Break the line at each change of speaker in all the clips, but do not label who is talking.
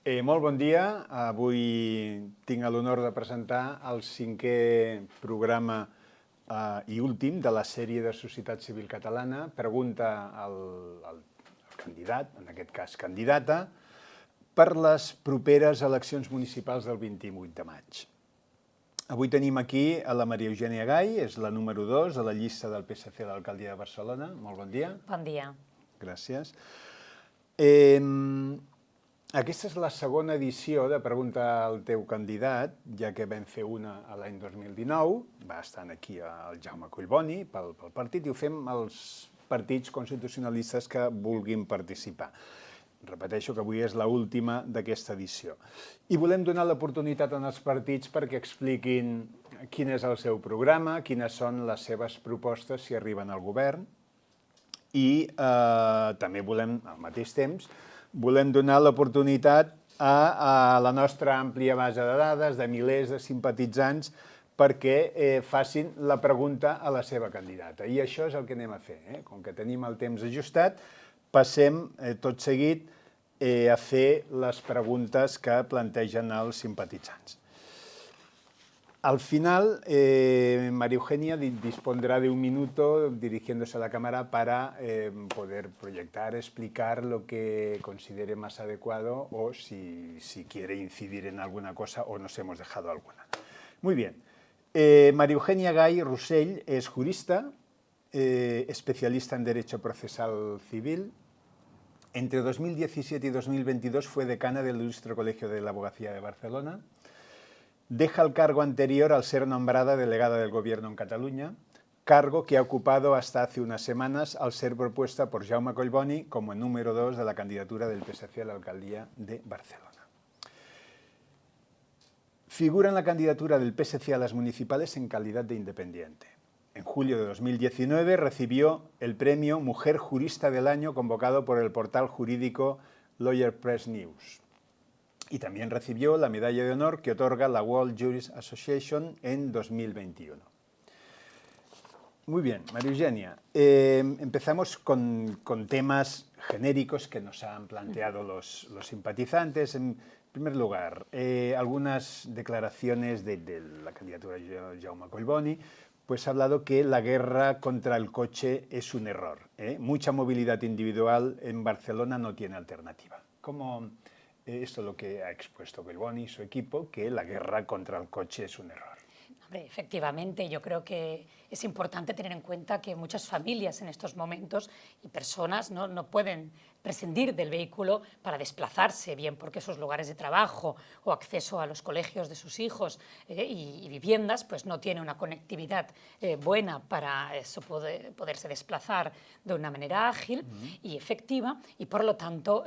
Molt bon dia. Avui tinc l'honor de presentar el 5è programa i últim de la sèrie de Societat Civil Catalana. Pregunta al candidat, en aquest cas candidata, per les properes eleccions municipals del 28 de maig. Avui tenim aquí a la Maria Eugènia Gai, és la número 2 de la llista del PSC a l'alcaldia de Barcelona. Molt bon dia.
Bon dia.
Gràcies. Aquesta és la segona edició de Pregunta al teu candidat, ja que vam fer una l'any 2019, va estar aquí el Jaume Collboni pel partit, i ho fem els partits constitucionalistes que vulguin participar. Repeteixo que avui és l'última d'aquesta edició. I volem donar l'oportunitat als partits perquè expliquin quin és el seu programa, quines són les seves propostes si arriben al govern, i també volem, al mateix temps, volem donar l'oportunitat a la nostra àmplia base de dades, de milers de simpatitzants, perquè facin la pregunta a la seva candidata. I això és el que anem a fer. Com que tenim el temps ajustat, passem tot seguit a fer les preguntes que plantegen els simpatitzants. Al final, María Eugenia dispondrá de un minuto dirigiéndose a la cámara para poder proyectar, explicar lo que considere más adecuado o si quiere incidir en alguna cosa o nos hemos dejado alguna. Muy bien. María Eugenia Gai Rossell es jurista, especialista en Derecho Procesal Civil. Entre 2017 y 2022 fue decana del Ilustre Colegio de la Abogacía de Barcelona. Deja el cargo anterior al ser nombrada delegada del Gobierno en Cataluña, cargo que ha ocupado hasta hace unas semanas al ser propuesta por Jaume Collboni como número 2 de la candidatura del PSC a la alcaldía de Barcelona. Figura en la candidatura del PSC a las municipales en calidad de independiente. En julio de 2019 recibió el premio Mujer Jurista del Año convocado por el portal jurídico Lawyer Press News. Y también recibió la medalla de honor que otorga la World Jurist Association en 2021. Muy bien, María Eugenia, empezamos con temas genéricos que nos han planteado los simpatizantes. En primer lugar, algunas declaraciones de la candidatura de Jaume Collboni, pues ha hablado que la guerra contra el coche es un error. Mucha movilidad individual en Barcelona no tiene alternativa. ¿Cómo? Esto es lo que ha expuesto Collboni y su equipo, que la guerra contra el coche es un error.
Hombre, efectivamente, yo creo que es importante tener en cuenta que muchas familias en estos momentos y personas no pueden prescindir del vehículo para desplazarse, bien porque sus lugares de trabajo o acceso a los colegios de sus hijos y viviendas pues no tiene una conectividad buena para eso poderse desplazar de una manera ágil y efectiva, y por lo tanto,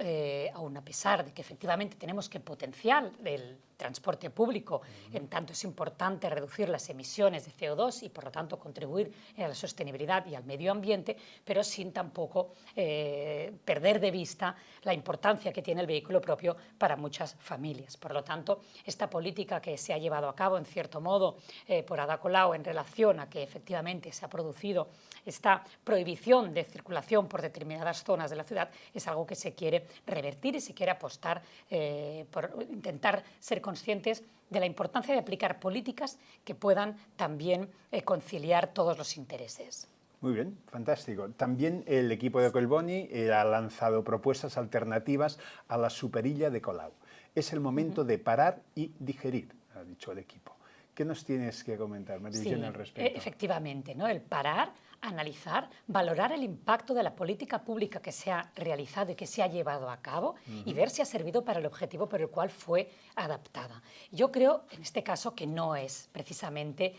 aun a pesar de que efectivamente tenemos que potenciar el transporte público, en tanto es importante reducir las emisiones de CO2 y por lo tanto contribuir a la sostenibilidad y al medio ambiente, pero sin tampoco perder de vista la importancia que tiene el vehículo propio para muchas familias. Por lo tanto, esta política que se ha llevado a cabo en cierto modo por Ada Colau en relación a que efectivamente se ha producido esta prohibición de circulación por determinadas zonas de la ciudad es algo que se quiere revertir y se quiere apostar por intentar ser conscientes de la importancia de aplicar políticas que puedan también conciliar todos los intereses.
Muy bien, fantástico. También el equipo de Collboni ha lanzado propuestas alternativas a la superilla de Colau. Es el momento de parar y digerir, ha dicho el equipo. ¿Qué nos tienes que comentar, María Eugenia, al respecto?
Efectivamente, ¿no? El parar, analizar, valorar el impacto de la política pública que se ha realizado y que se ha llevado a cabo y ver si ha servido para el objetivo por el cual fue adaptada. Yo creo, en este caso, que no es precisamente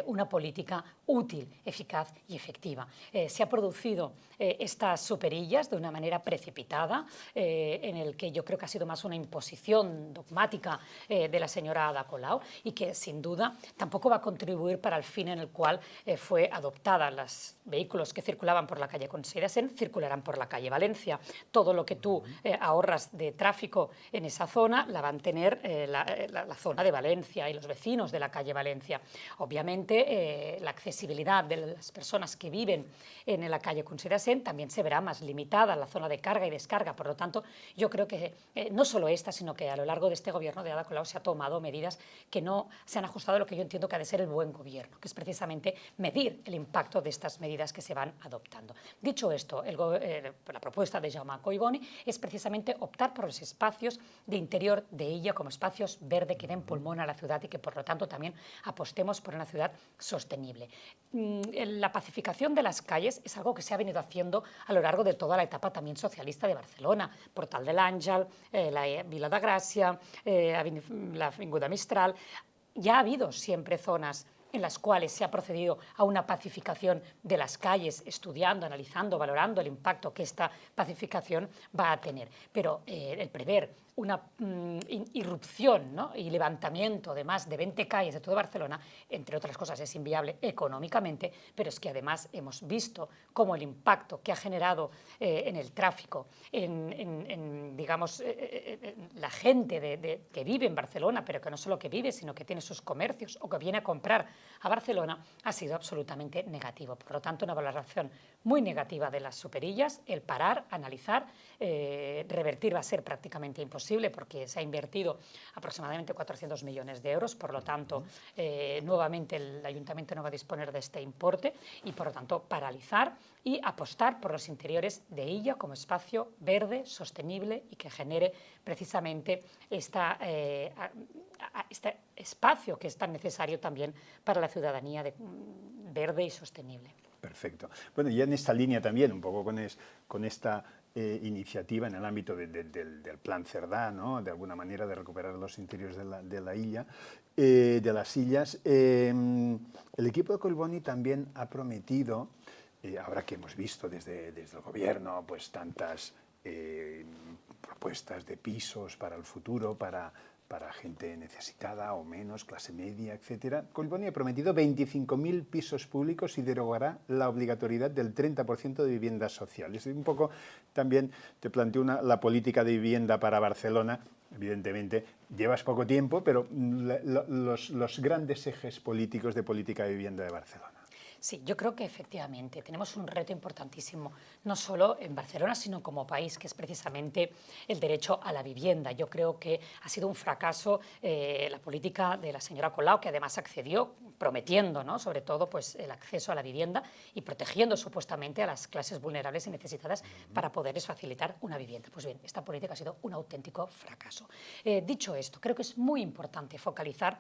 una política útil, eficaz y efectiva. Se ha producido estas superillas de una manera precipitada, en el que yo creo que ha sido más una imposición dogmática de la señora Ada Colau y que, sin duda, tampoco va a contribuir para el fin en el cual fue adoptada. los vehículos que circulaban por la calle Consell circularán por la calle Valencia. Todo lo que tú ahorras de tráfico en esa zona la van a tener la zona de Valencia y los vecinos de la calle Valencia. Obviamente, la accesibilidad de las personas que viven en la calle Consell también se verá más limitada, la zona de carga y descarga. Por lo tanto, yo creo que no solo esta, sino que a lo largo de este gobierno de Ada Colau se ha tomado medidas que no se han ajustado a lo que yo entiendo que ha de ser el buen gobierno, que es precisamente medir el impacto de estas medidas que se van adoptando. Dicho esto, la propuesta de Jaume Collboni es precisamente optar por los espacios de interior de ella como espacios verdes que den pulmón a la ciudad y que por lo tanto también apostemos por una ciudad sostenible. La pacificación de las calles es algo que se ha venido haciendo a lo largo de toda la etapa también socialista de Barcelona, Portal de l'Àngel, la Vila de Gràcia, la Avinguda Mistral. Ya ha habido siempre zonas en las cuales se ha procedido a una pacificación de las calles, estudiando, analizando, valorando el impacto que esta pacificación va a tener. Pero el prever una irrupción, ¿no?, y levantamiento de más de 20 calles de toda Barcelona, entre otras cosas, es inviable económicamente, pero es que además hemos visto cómo el impacto que ha generado en el tráfico, digamos, la gente que vive en Barcelona, pero que no solo que vive, sino que tiene sus comercios o que viene a comprar a Barcelona, ha sido absolutamente negativo. Por lo tanto, una valoración muy negativa de las superillas, el parar, analizar, revertir va a ser prácticamente imposible porque se ha invertido aproximadamente 400 millones de euros, por lo tanto, nuevamente el Ayuntamiento no va a disponer de este importe y, por lo tanto, paralizar y apostar por los interiores de ella como espacio verde, sostenible y que genere precisamente este espacio que es tan necesario también para la ciudadanía verde y sostenible.
Perfecto. Bueno, y en esta línea también, un poco con esta iniciativa en el ámbito del Plan Cerdà, ¿no?, de alguna manera de recuperar los interiores de la illa, de las illas, el equipo de Collboni también ha prometido, ahora que hemos visto desde el gobierno pues tantas propuestas de pisos para el futuro, para gente necesitada o menos, clase media, etc. Collboni ha prometido 25.000 pisos públicos y derogará la obligatoriedad del 30% de viviendas sociales. Un poco también te planteo la política de vivienda para Barcelona. Evidentemente, llevas poco tiempo, pero los grandes ejes políticos de política de vivienda de Barcelona.
Sí, yo creo que efectivamente tenemos un reto importantísimo, no solo en Barcelona, sino como país, que es precisamente el derecho a la vivienda. Yo creo que ha sido un fracaso la política de la señora Colau, que además accedió prometiendo, ¿no?, sobre todo pues, el acceso a la vivienda y protegiendo supuestamente a las clases vulnerables y necesitadas para poderles facilitar una vivienda. Pues bien, esta política ha sido un auténtico fracaso. Dicho esto, creo que es muy importante focalizar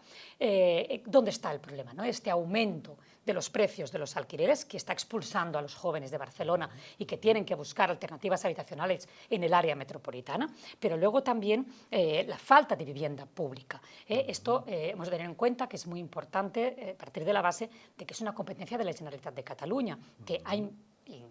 dónde está el problema, ¿no?, este aumento de los precios de los alquileres que está expulsando a los jóvenes de Barcelona y que tienen que buscar alternativas habitacionales en el área metropolitana, pero luego también la falta de vivienda pública. Esto hemos de tener en cuenta que es muy importante partir de la base de que es una competencia de la Generalitat de Cataluña, que ha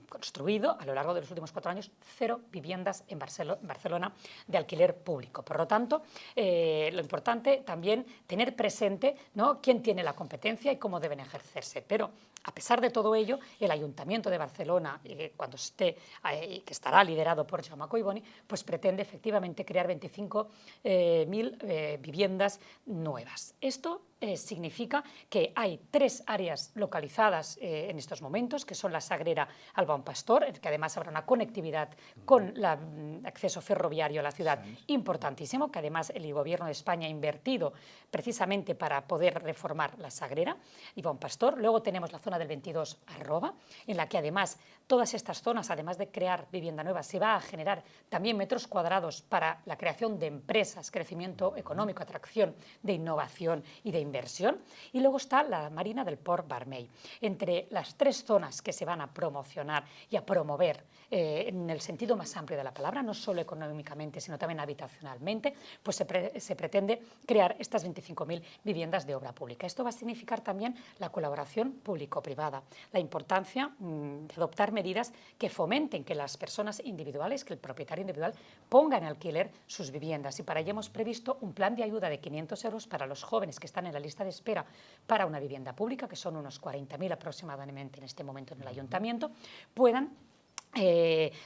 construido a lo largo de los últimos 4 años 0 viviendas en Barcelona de alquiler público. Por lo tanto, lo importante también tener presente, ¿no?, quién tiene la competencia y cómo deben ejercerse. Pero a pesar de todo ello, el Ayuntamiento de Barcelona, cuando esté, que estará liderado por Jaume Collboni, pues pretende efectivamente crear 25.000 viviendas nuevas. Esto significa que hay 3 áreas localizadas en estos momentos, que son la Sagrera al Bon Pastor, en que además habrá una conectividad con el acceso ferroviario a la ciudad importantísimo, que además el Gobierno de España ha invertido precisamente para poder reformar la Sagrera y Bon Pastor. Luego tenemos la zona del 22 Arroba, en la que además todas estas zonas, además de crear vivienda nueva, se va a generar también metros cuadrados para la creación de empresas, crecimiento económico, atracción de innovación y de inversión. Y luego está la Marina del Port Vermell. Entre las 3 zonas que se van a promocionar y a promover en el sentido más amplio de la palabra, no solo económicamente, sino también habitacionalmente, pues se pretende crear estas 25.000 viviendas de obra pública. Esto va a significar también la colaboración público-privada, la importancia de adoptar medidas que fomenten que las personas individuales, que el propietario individual ponga en alquiler sus viviendas. Y para ello hemos previsto un plan de ayuda de 500 euros para los jóvenes que están en la lista de espera para una vivienda pública, que son unos 40.000 aproximadamente en este momento en el ayuntamiento, puedan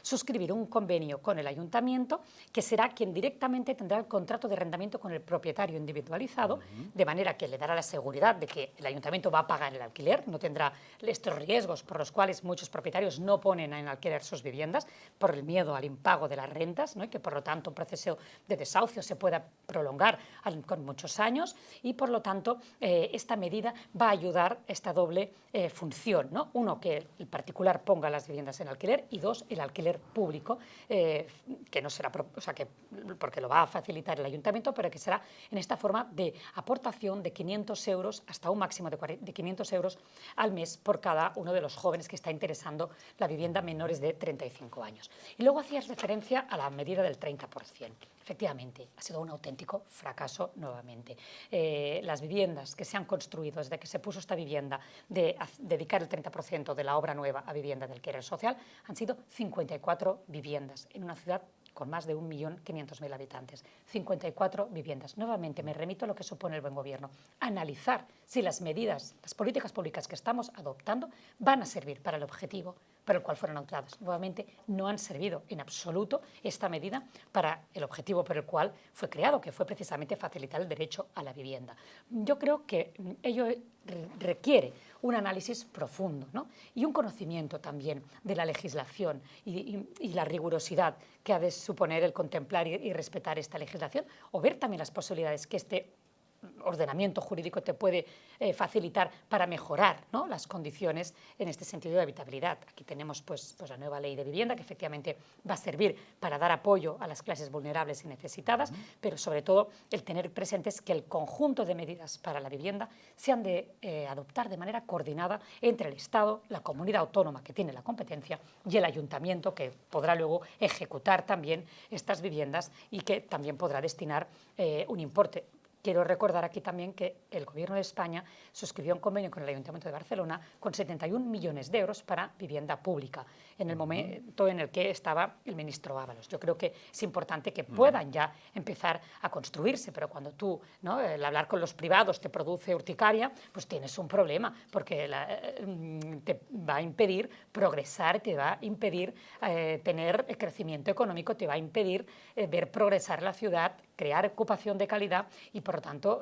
suscribir un convenio con el ayuntamiento, que será quien directamente tendrá el contrato de arrendamiento con el propietario individualizado, de manera que le dará la seguridad de que el ayuntamiento va a pagar el alquiler, no tendrá estos riesgos por los cuales muchos propietarios no ponen en alquiler sus viviendas por el miedo al impago de las rentas, ¿no? Y que por lo tanto un proceso de desahucio se pueda prolongar con muchos años, y por lo tanto esta medida va a ayudar a esta doble función, ¿no? Uno, que el particular ponga las viviendas en alquiler, y dos, el alquiler público, que no será, porque lo va a facilitar el ayuntamiento, pero que será en esta forma de aportación de 500 euros hasta un máximo de 500 euros al mes por cada uno de los jóvenes que está interesando la vivienda menores de 35 años. Y luego hacías referencia a la medida del 30%. Efectivamente, ha sido un auténtico fracaso nuevamente. Las viviendas que se han construido desde que se puso esta vivienda de dedicar el 30% de la obra nueva a vivienda del alquiler social han sido 54 viviendas en una ciudad con más de 1.500.000 habitantes. 54 viviendas. Nuevamente me remito a lo que supone el buen gobierno. Analizar si las medidas, las políticas públicas que estamos adoptando van a servir para el objetivo para el cual fueron adoptadas. Nuevamente, no han servido en absoluto esta medida para el objetivo por el cual fue creado, que fue precisamente facilitar el derecho a la vivienda. Yo creo que ello requiere un análisis profundo, ¿no? Y un conocimiento también de la legislación y la rigurosidad que ha de suponer el contemplar y respetar esta legislación, o ver también las posibilidades que este ordenamiento jurídico te puede facilitar para mejorar, ¿no?, las condiciones en este sentido de habitabilidad. Aquí tenemos pues la nueva ley de vivienda, que efectivamente va a servir para dar apoyo a las clases vulnerables y necesitadas, pero sobre todo el tener presentes que el conjunto de medidas para la vivienda se han de adoptar de manera coordinada entre el Estado, la comunidad autónoma que tiene la competencia y el ayuntamiento, que podrá luego ejecutar también estas viviendas y que también podrá destinar un importe. Quiero recordar aquí también que el Gobierno de España suscribió un convenio con el Ayuntamiento de Barcelona con 71 millones de euros para vivienda pública, en el momento en el que estaba el ministro Ábalos. Yo creo que es importante que puedan ya empezar a construirse, pero cuando tú, ¿no?, el hablar con los privados te produce urticaria, pues tienes un problema, porque te va a impedir progresar, te va a impedir tener crecimiento económico, te va a impedir ver progresar la ciudad, crear ocupación de calidad y, por lo tanto,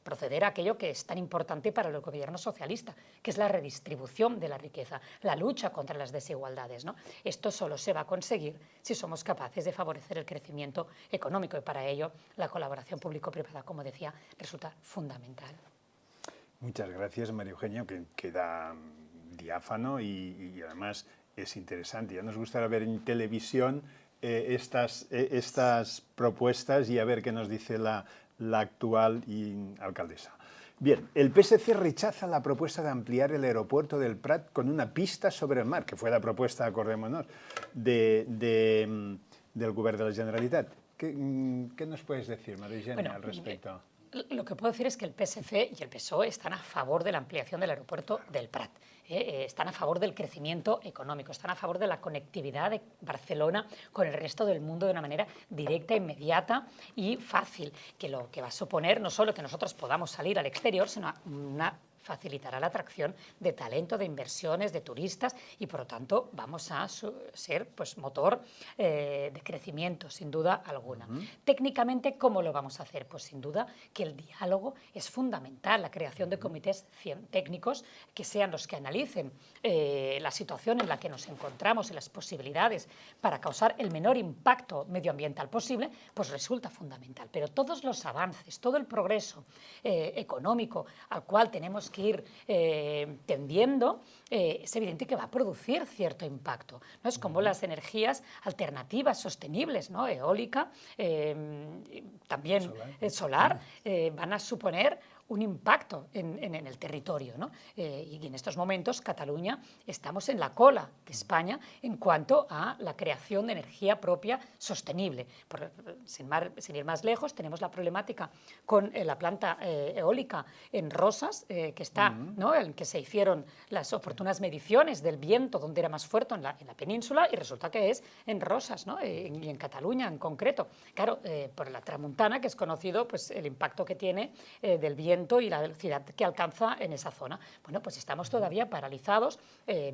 proceder a aquello que es tan importante para el gobierno socialista, que es la redistribución de la riqueza, la lucha contra las desigualdades, ¿no? Esto solo se va a conseguir si somos capaces de favorecer el crecimiento económico, y para ello la colaboración público-privada, como decía, resulta fundamental.
Muchas gracias, María Eugenia, que queda diáfano y además es interesante. Ya nos gustaría ver en televisión estas propuestas y a ver qué nos dice la actual alcaldesa. Bien, el PSC rechaza la propuesta de ampliar el aeropuerto del Prat con una pista sobre el mar, que fue la propuesta, acordémonos, del Govern de la Generalitat. ¿Qué nos puedes decir, María Eugenia, al respecto?
Lo que puedo decir es que el PSC y el PSOE están a favor de la ampliación del aeropuerto del Prat. Están a favor del crecimiento económico, están a favor de la conectividad de Barcelona con el resto del mundo de una manera directa, inmediata y fácil, que lo que va a suponer no solo que nosotros podamos salir al exterior, sino facilitará la atracción de talento, de inversiones, de turistas, y por lo tanto vamos a ser pues motor de crecimiento, sin duda alguna. Técnicamente, ¿cómo lo vamos a hacer? Pues sin duda que el diálogo es fundamental, la creación de comités técnicos que sean los que analicen la situación en la que nos encontramos y las posibilidades para causar el menor impacto medioambiental posible, pues resulta fundamental. Pero todos los avances, todo el progreso económico al cual tenemos que ir tendiendo, es evidente que va a producir cierto impacto, ¿no? Es como las energías alternativas sostenibles, ¿no?, eólica, también solar, van a suponer un impacto en el territorio, ¿no? Y en estos momentos Cataluña estamos en la cola de España en cuanto a la creación de energía propia sostenible. Sin ir más lejos, tenemos la problemática con la planta eólica en Rosas, que está, ¿no?, en que se hicieron las oportunas mediciones del viento, donde era más fuerte en la península, y resulta que es en Rosas, ¿no?, y en Cataluña en concreto. Claro, por la tramuntana, que es conocido pues el impacto que tiene del viento viento y la velocidad que alcanza en esa zona. Bueno, pues estamos todavía paralizados,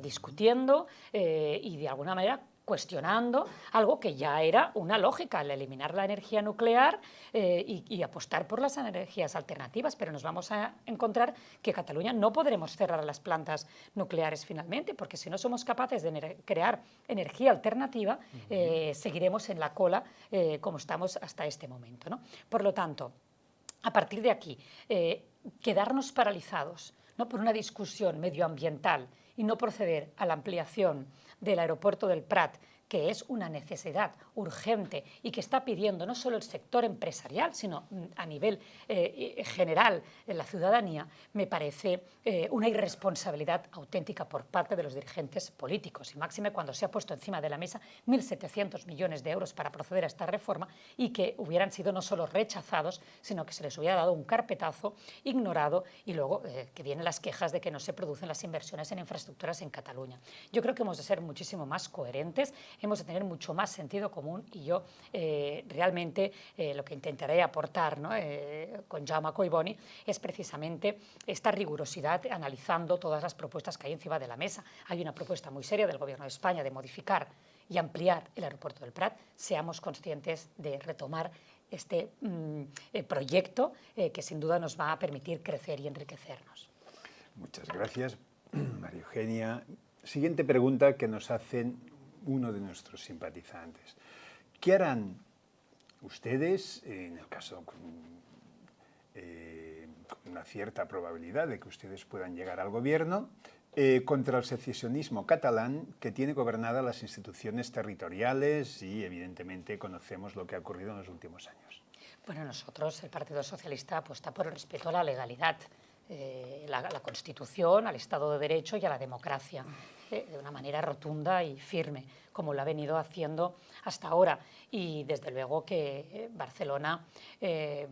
discutiendo y de alguna manera cuestionando algo que ya era una lógica, el eliminar la energía nuclear y apostar por las energías alternativas, pero nos vamos a encontrar que Cataluña no podremos cerrar las plantas nucleares finalmente, porque si no somos capaces de crear energía alternativa, seguiremos en la cola como estamos hasta este momento, ¿no? Por lo tanto, a partir de aquí, quedarnos paralizados, ¿no?, por una discusión medioambiental y no proceder a la ampliación del aeropuerto del Prat, que es una necesidad urgente y que está pidiendo no solo el sector empresarial, sino a nivel general en la ciudadanía, me parece una irresponsabilidad auténtica por parte de los dirigentes políticos, y máxime cuando se ha puesto encima de la mesa 1.700 millones de euros para proceder a esta reforma y que hubieran sido no solo rechazados, sino que se les hubiera dado un carpetazo, ignorado, y luego que vienen las quejas de que no se producen las inversiones en infraestructuras en Cataluña. Yo creo que hemos de ser muchísimo más coherentes, hemos de tener mucho más sentido común, y yo realmente lo que intentaré aportar, ¿no?, con Jaume Collboni es precisamente esta rigurosidad analizando todas las propuestas que hay encima de la mesa. Hay una propuesta muy seria del Gobierno de España de modificar y ampliar el aeropuerto del Prat. Seamos conscientes de retomar este proyecto que sin duda nos va a permitir crecer y enriquecernos.
Muchas gracias, María Eugenia. Siguiente pregunta que nos hacen uno de nuestros simpatizantes. ¿Qué harán ustedes, en el caso con una cierta probabilidad de que ustedes puedan llegar al gobierno, contra el secesionismo catalán que tiene gobernadas las instituciones territoriales y, evidentemente, conocemos lo que ha ocurrido en los últimos años?
Bueno, nosotros, el Partido Socialista, apuesta por el respeto a la legalidad, la Constitución, al Estado de Derecho y a la democracia, de una manera rotunda y firme, como lo ha venido haciendo hasta ahora. Y desde luego que Barcelona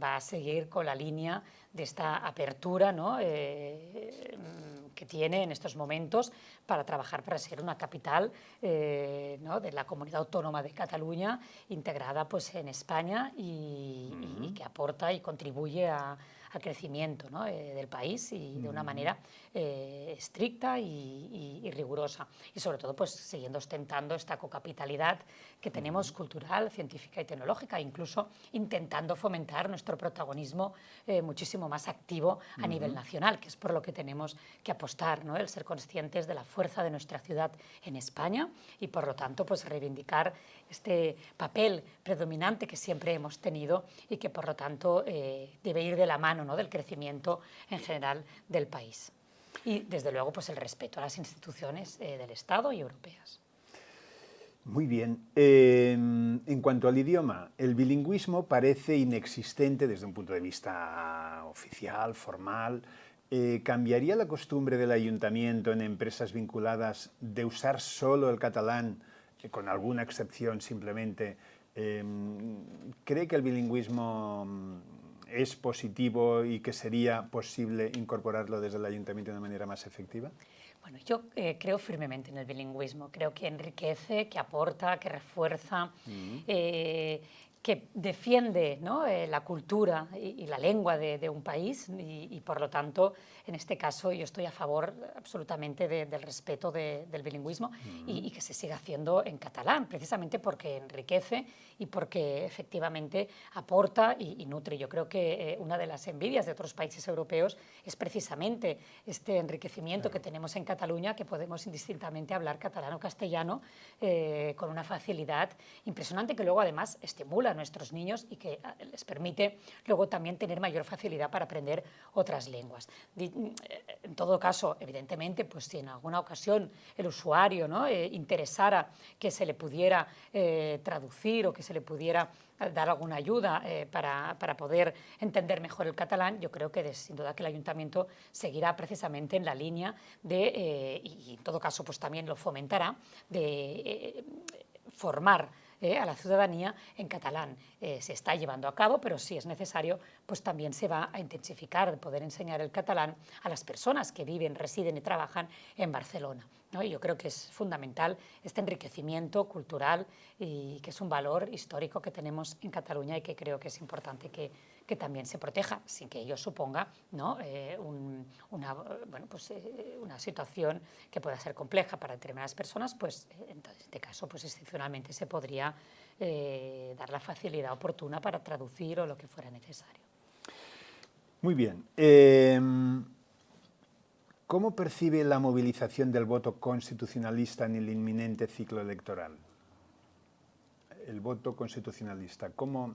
va a seguir con la línea de esta apertura, ¿no?, que tiene en estos momentos para trabajar para ser una capital ¿no?, de la Comunidad Autónoma de Cataluña, integrada pues en España y que aporta y contribuye al crecimiento, ¿no?, del país, y de una manera estricta y rigurosa, y sobre todo pues siguiendo ostentando esta cocapitalidad que tenemos cultural, científica y tecnológica, incluso intentando fomentar nuestro protagonismo muchísimo más activo a nivel nacional, que es por lo que tenemos que apostar, ¿no?, el ser conscientes de la fuerza de nuestra ciudad en España y por lo tanto pues reivindicar este papel predominante que siempre hemos tenido y que por lo tanto debe ir de la mano, ¿no?, del crecimiento en general del país. Y desde luego pues el respeto a las instituciones del Estado y europeas.
Muy bien. En cuanto al idioma, el bilingüismo parece inexistente desde un punto de vista oficial, formal. ¿Cambiaría la costumbre del ayuntamiento en empresas vinculadas de usar solo el catalán, con alguna excepción simplemente? ¿Cree que el bilingüismo es positivo y que sería posible incorporarlo desde el ayuntamiento de una manera más efectiva?
Bueno, yo creo firmemente en el bilingüismo, creo que enriquece, que aporta, que refuerza, que defiende, ¿no?, la cultura y la lengua de un país y por lo tanto, en este caso, yo estoy a favor absolutamente del respeto del bilingüismo y que se siga haciendo en catalán, precisamente porque enriquece y porque efectivamente aporta y nutre. Yo creo que una de las envidias de otros países europeos es precisamente este enriquecimiento que tenemos en Cataluña, que podemos indistintamente hablar catalán o castellano con una facilidad impresionante, que luego además estimula a nuestros niños y que les permite luego también tener mayor facilidad para aprender otras lenguas. En todo caso, evidentemente, pues si en alguna ocasión el usuario, ¿no?, interesara que se le pudiera traducir o que se le pudiera dar alguna ayuda para poder entender mejor el catalán, yo creo que sin duda que el ayuntamiento seguirá precisamente en la línea de, y en todo caso pues también lo fomentará, de formar a la ciudadanía en catalán. Se está llevando a cabo, pero si es necesario, pues también se va a intensificar, poder enseñar el catalán a las personas que viven, residen y trabajan en Barcelona. ¿no? Y yo creo que es fundamental este enriquecimiento cultural y que es un valor histórico que tenemos en Cataluña y que creo que es importante que también se proteja, sin que ello suponga, ¿no? Una situación que pueda ser compleja para determinadas personas, pues en este caso pues excepcionalmente se podría dar la facilidad oportuna para traducir o lo que fuera necesario.
Muy bien. ¿Cómo percibe la movilización del voto constitucionalista en el inminente ciclo electoral? El voto constitucionalista, ¿cómo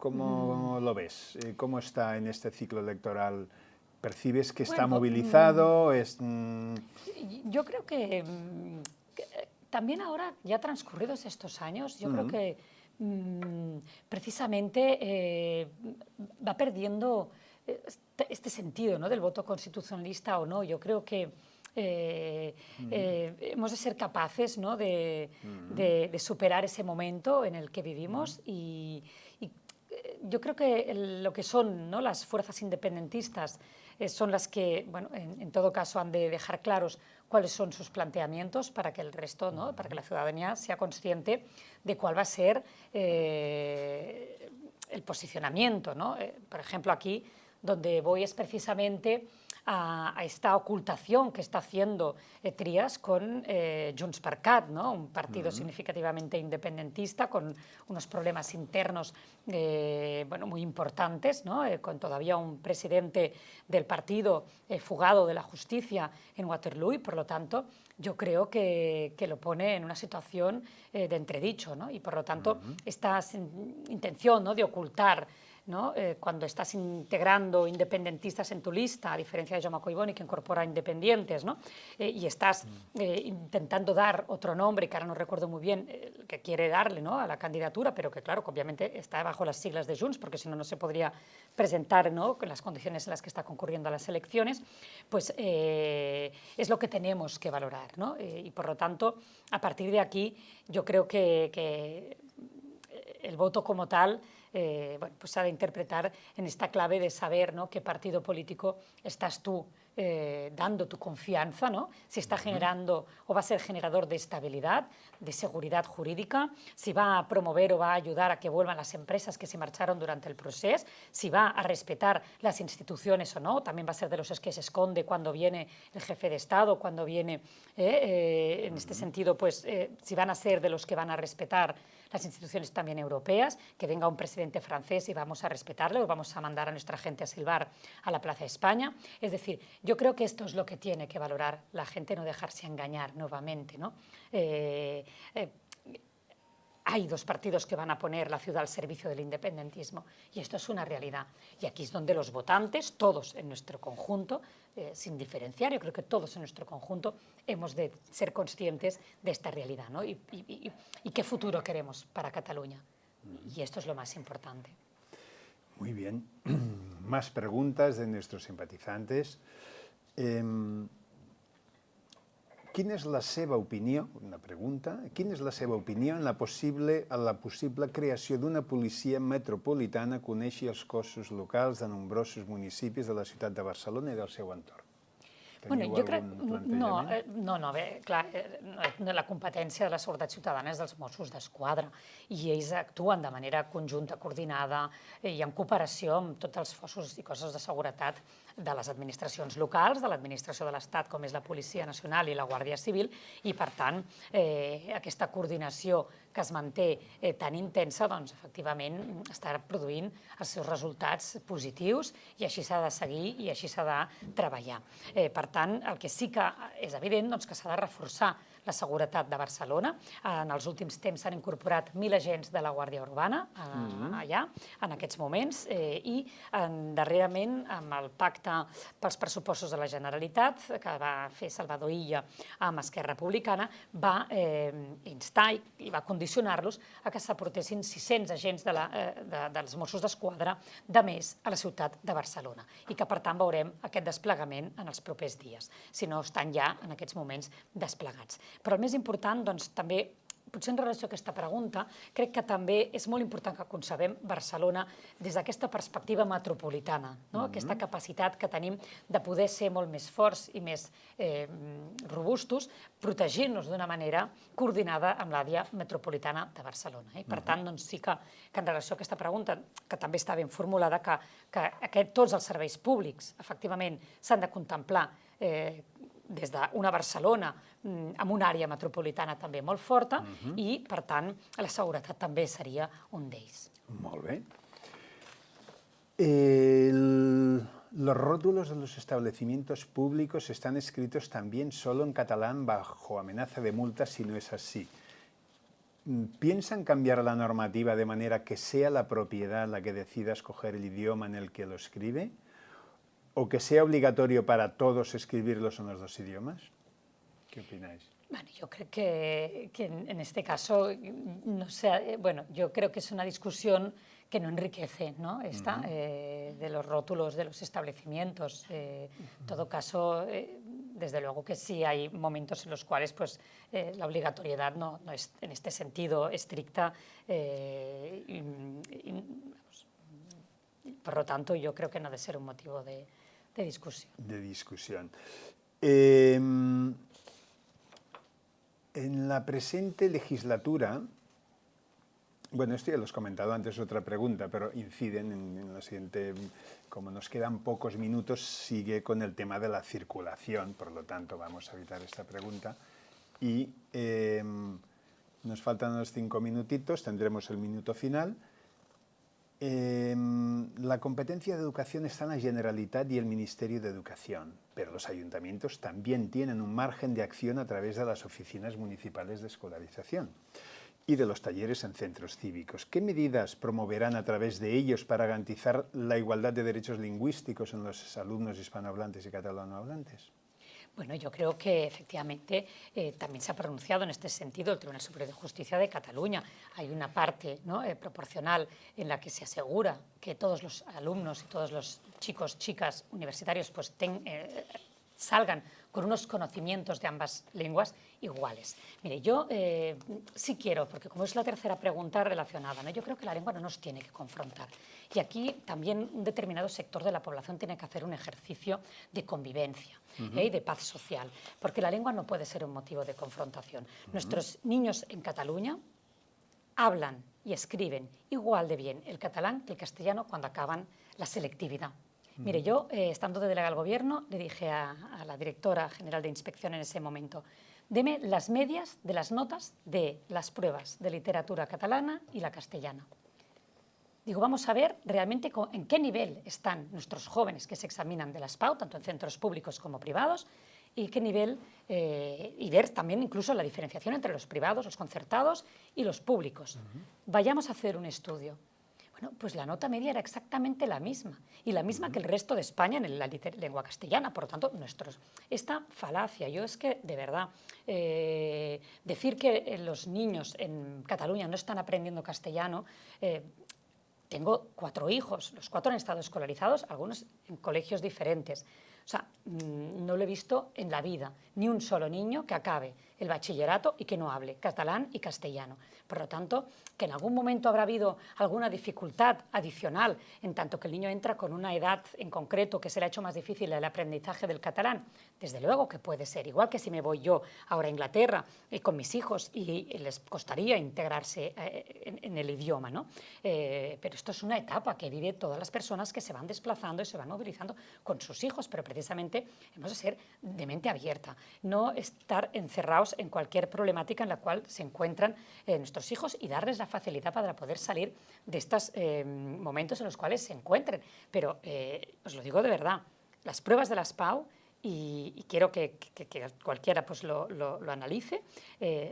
lo ves? ¿Cómo está en este ciclo electoral? ¿Percibes que está movilizado?
Yo creo que también ahora, ya transcurridos estos años, yo creo que precisamente va perdiendo este sentido, ¿no?, del voto constitucionalista o no. Yo creo que hemos de ser capaces, ¿no?, de superar ese momento en el que vivimos y yo creo que lo que son, ¿no?, las fuerzas independentistas son las que, bueno, en todo caso han de dejar claros cuáles son sus planteamientos para que el resto, ¿no?, para que la ciudadanía sea consciente de cuál va a ser el posicionamiento, ¿no? Por ejemplo, aquí donde voy es precisamente a esta ocultación que está haciendo Trias con Junts per Cat, ¿no?, un partido significativamente independentista con unos problemas internos muy importantes, ¿no?, con todavía un presidente del partido fugado de la justicia en Waterloo y, por lo tanto, yo creo que lo pone en una situación de entredicho, ¿no? Y, por lo tanto, esta intención, ¿no?, de ocultar, ¿no?, cuando estás integrando independentistas en tu lista, a diferencia de Jaume Collboni, que incorpora independientes, ¿no?, y estás intentando dar otro nombre, que ahora no recuerdo muy bien, que quiere darle, ¿no?, a la candidatura, pero que, claro, que obviamente está bajo las siglas de Junts, porque si no, no se podría presentar, ¿no?, con las condiciones en las que está concurriendo a las elecciones, pues es lo que tenemos que valorar, ¿no? Y, por lo tanto, a partir de aquí, yo creo que el voto como tal pues se ha de interpretar en esta clave de saber, ¿no?, qué partido político estás tú dando tu confianza, ¿no?, si está generando o va a ser generador de estabilidad, de seguridad jurídica, si va a promover o va a ayudar a que vuelvan las empresas que se marcharon durante el proceso, si va a respetar las instituciones o no, también va a ser de los que se esconde cuando viene el jefe de Estado, cuando viene, en este sentido, pues si van a ser de los que van a respetar las instituciones también europeas, que venga un presidente francés y vamos a respetarle o vamos a mandar a nuestra gente a silbar a la Plaza de España. Es decir, yo creo que esto es lo que tiene que valorar la gente, no dejarse engañar nuevamente, ¿no? Hay dos partidos que van a poner la ciudad al servicio del independentismo y esto es una realidad. Y aquí es donde los votantes, todos en nuestro conjunto, sin diferenciar, yo creo que todos en nuestro conjunto hemos de ser conscientes de esta realidad, ¿no? Y qué futuro queremos para Cataluña. Y esto es lo más importante.
Muy bien. Más preguntas de nuestros simpatizantes. Quina és la seva opinió, una pregunta, quina és la seva opinió en la possible creació d'una policia metropolitana que uneixi els cossos locals de nombrosos municipis de la ciutat de Barcelona i del seu entorn?
Bueno, jo crec... No, bé, clar, la competència de la seguretat ciutadana és dels Mossos d'Esquadra i ells actuen de manera conjunta, coordinada i en cooperació amb tots els cossos i cossos de seguretat de les administracions locals, de l'administració de l'Estat, com és la Policia Nacional i la Guàrdia Civil, i, per tant, aquesta coordinació que es manté tan intensa, doncs, efectivament, està produint els seus resultats positius i així s'ha de seguir i així s'ha de treballar. Per tant, el que sí que és evident és que s'ha de reforçar la seguretat de Barcelona. En els últims temps s'han incorporat 1.000 agents de la Guàrdia Urbana allà, en aquests moments, i darrerament, amb el pacte pels pressupostos de la Generalitat, que va fer Salvador Illa amb Esquerra Republicana, va instar i va condicionar-los a que s'aportessin 600 agents dels Mossos d'Esquadra de més a la ciutat de Barcelona i que, per tant, veurem aquest desplegament en els propers dies, si no estan ja en aquests moments desplegats. Però el més important, doncs, també potser en relació a aquesta pregunta, crec que també és molt important que concebem Barcelona des d'aquesta perspectiva metropolitana, no? Aquesta capacitat que tenim de poder ser molt més forts i més robustos, protegint-nos d'una manera coordinada amb l'àrea metropolitana de Barcelona. I per tant, doncs sí que en relació a aquesta pregunta, que també està ben formulada, que tots els serveis públics, efectivament, s'han de contemplar des d'una Barcelona amb una àrea metropolitana també molt forta i, per tant, la seguretat també seria un d'ells.
Molt bé. Los rótulos de los establecimientos públicos están escritos también solo en catalán bajo amenaza de multa si no es así. ¿Piensan cambiar la normativa de manera que sea la propiedad la que decida escoger el idioma en el que lo escribe? ¿O que sea obligatorio para todos escribirlos en los dos idiomas? ¿Qué opináis?
Bueno, yo creo que en este caso, no sé, bueno, yo creo que es una discusión que no enriquece, ¿no? Esta, de los rótulos de los establecimientos. En todo caso, desde luego que sí hay momentos en los cuales pues, la obligatoriedad no es en este sentido estricta por lo tanto, yo creo que no ha de ser un motivo de discusión.
De discusión. En la presente legislatura, bueno, esto ya lo has comentado antes, otra pregunta, pero inciden en la siguiente, como nos quedan pocos minutos, sigue con el tema de la circulación, por lo tanto vamos a evitar esta pregunta. Y nos faltan unos 5 minutitos, tendremos el minuto final. La competencia de educación está en la Generalitat y el Ministerio de Educación, pero los ayuntamientos también tienen un margen de acción a través de las oficinas municipales de escolarización y de los talleres en centros cívicos. ¿Qué medidas promoverán a través de ellos para garantizar la igualdad de derechos lingüísticos en los alumnos hispanohablantes y catalanohablantes?
Bueno, yo creo que efectivamente también se ha pronunciado en este sentido el Tribunal Superior de Justicia de Cataluña. Hay una parte, ¿no? Proporcional en la que se asegura que todos los alumnos y todos los chicos, chicas universitarios pues salgan con unos conocimientos de ambas lenguas iguales. Mire, yo sí quiero, porque como es la tercera pregunta relacionada, ¿no? Yo creo que la lengua no nos tiene que confrontar. Y aquí también un determinado sector de la población tiene que hacer un ejercicio de convivencia y de paz social, porque la lengua no puede ser un motivo de confrontación. Nuestros niños en Cataluña hablan y escriben igual de bien el catalán que el castellano cuando acaban la selectividad. Mire, yo, estando de delegada al Gobierno, le dije a la directora general de Inspección en ese momento, deme las medias de las notas de las pruebas de literatura catalana y la castellana. Digo, vamos a ver realmente en qué nivel están nuestros jóvenes que se examinan de la SPAU, tanto en centros públicos como privados, y qué nivel, y ver también incluso la diferenciación entre los privados, los concertados y los públicos. Vayamos a hacer un estudio. Bueno, pues la nota media era exactamente la misma, y la misma que el resto de España en la lengua castellana. Por lo tanto, esta falacia, yo es que, de verdad, decir que los niños en Cataluña no están aprendiendo castellano, tengo 4 hijos, los 4 han estado escolarizados, algunos en colegios diferentes. O sea, no lo he visto en la vida, ni un solo niño que acabe el bachillerato y que no hable catalán y castellano. Por lo tanto, que en algún momento habrá habido alguna dificultad adicional, en tanto que el niño entra con una edad en concreto que se le ha hecho más difícil el aprendizaje del catalán, desde luego que puede ser. Igual que si me voy yo ahora a Inglaterra con mis hijos y les costaría integrarse en el idioma, ¿no? Pero esto es una etapa que viven todas las personas que se van desplazando y se van movilizando con sus hijos, pero precisamente hemos de ser de mente abierta, no estar encerrados en cualquier problemática en la cual se encuentran nuestros hijos y darles la facilidad para poder salir de estos momentos en los cuales se encuentren. Pero os lo digo de verdad, las pruebas de la SPAU, y quiero que cualquiera pues lo analice,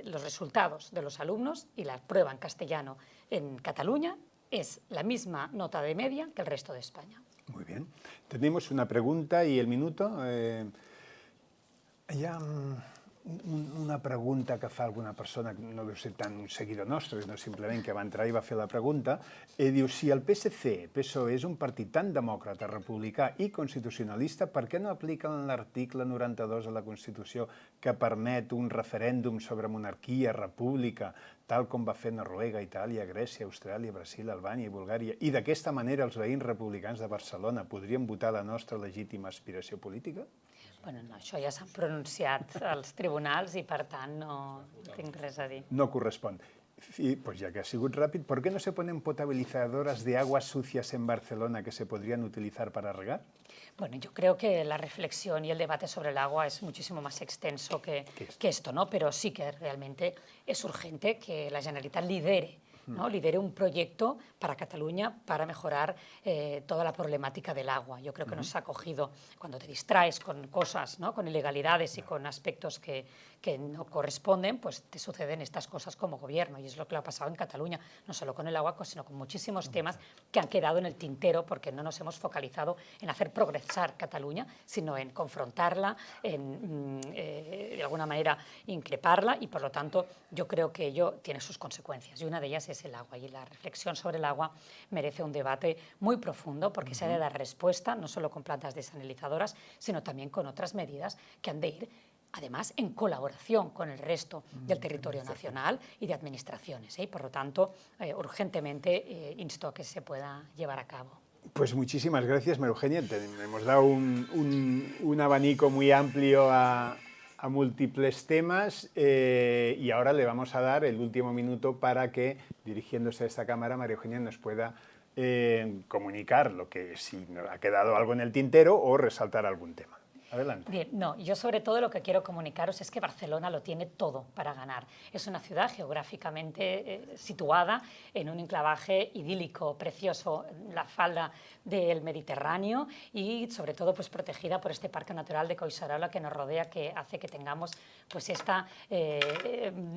los resultados de los alumnos y la prueba en castellano en Cataluña es la misma nota de media que el resto de España.
Muy bien. Tenemos una pregunta y el minuto. Una pregunta que fa alguna persona que no deu ser tan un seguidor nostre, no simplement que va entrar i va fer la pregunta, diu, si el PSOE és un partit tan demòcrata, republicà i constitucionalista, per què no apliquen l'article 92 de la Constitució que permet un referèndum sobre monarquia, república, tal com va fer Noruega, Itàlia, Grècia, Austràlia, Brasil, Albània i Bulgària, i d'aquesta manera els veïns republicans de Barcelona podrien votar la nostra legítima aspiració política?
Bueno, no, això ja s'han pronunciat als tribunals i, per tant, no tinc res a dir.
No correspon. Y pues ya que ha sido rápido, ¿por qué no se ponen potabilizadoras de aguas sucias en Barcelona que se podrían utilizar para regar?
Bueno, yo creo que la reflexión y el debate sobre el agua es muchísimo más extenso que esto, ¿no? Pero sí que realmente es urgente que la Generalitat lidere, ¿no? Lidere un proyecto para Cataluña para mejorar toda la problemática del agua. Yo creo que nos ha cogido, cuando te distraes con cosas, ¿no? Con ilegalidades y con aspectos que no corresponden, pues te suceden estas cosas como gobierno, y es lo que ha pasado en Cataluña, no solo con el agua, sino con muchísimos temas que han quedado en el tintero porque no nos hemos focalizado en hacer progresar Cataluña, sino en confrontarla, en de alguna manera increparla, y por lo tanto yo creo que ello tiene sus consecuencias, y una de ellas es el agua, y la reflexión sobre el agua merece un debate muy profundo porque se ha de dar respuesta no solo con plantas desalinizadoras, sino también con otras medidas que han de ir además en colaboración con el resto del territorio nacional y de administraciones, y por lo tanto urgentemente insto a que se pueda llevar a cabo.
Pues muchísimas gracias, María Eugenia. Hemos dado un abanico muy amplio a múltiples temas y ahora le vamos a dar el último minuto para que, dirigiéndose a esta cámara, María Eugenia nos pueda comunicar lo que si ha quedado algo en el tintero o resaltar algún tema. Adelante.
Bien, no, yo sobre todo lo que quiero comunicaros es que Barcelona lo tiene todo para ganar. Es una ciudad geográficamente situada en un enclavaje idílico, precioso, en la falda del Mediterráneo y sobre todo pues protegida por este parque natural de Collserola que nos rodea, que hace que tengamos pues esta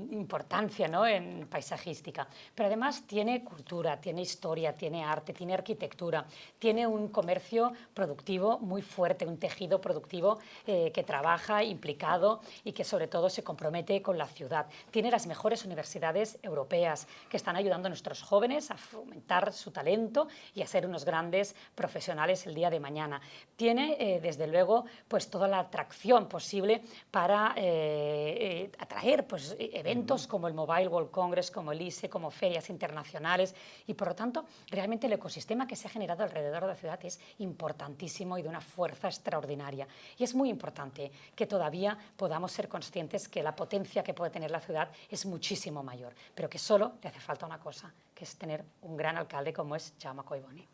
importancia, ¿no? En paisajística. Pero además tiene cultura, tiene historia, tiene arte, tiene arquitectura, tiene un comercio productivo muy fuerte, un tejido productivo que trabaja implicado y que sobre todo se compromete con la ciudad. Tiene las mejores universidades europeas que están ayudando a nuestros jóvenes a fomentar su talento y a ser unos grandes profesionales el día de mañana. Tiene desde luego pues toda la atracción posible para atraer pues eventos como el Mobile World Congress, como el ISE, como ferias internacionales, y por lo tanto realmente el ecosistema que se ha generado alrededor de la ciudad es importantísimo y de una fuerza extraordinaria. Y es muy importante que todavía podamos ser conscientes que la potencia que puede tener la ciudad es muchísimo mayor, pero que solo le hace falta una cosa, que es tener un gran alcalde como es Jaume Collboni.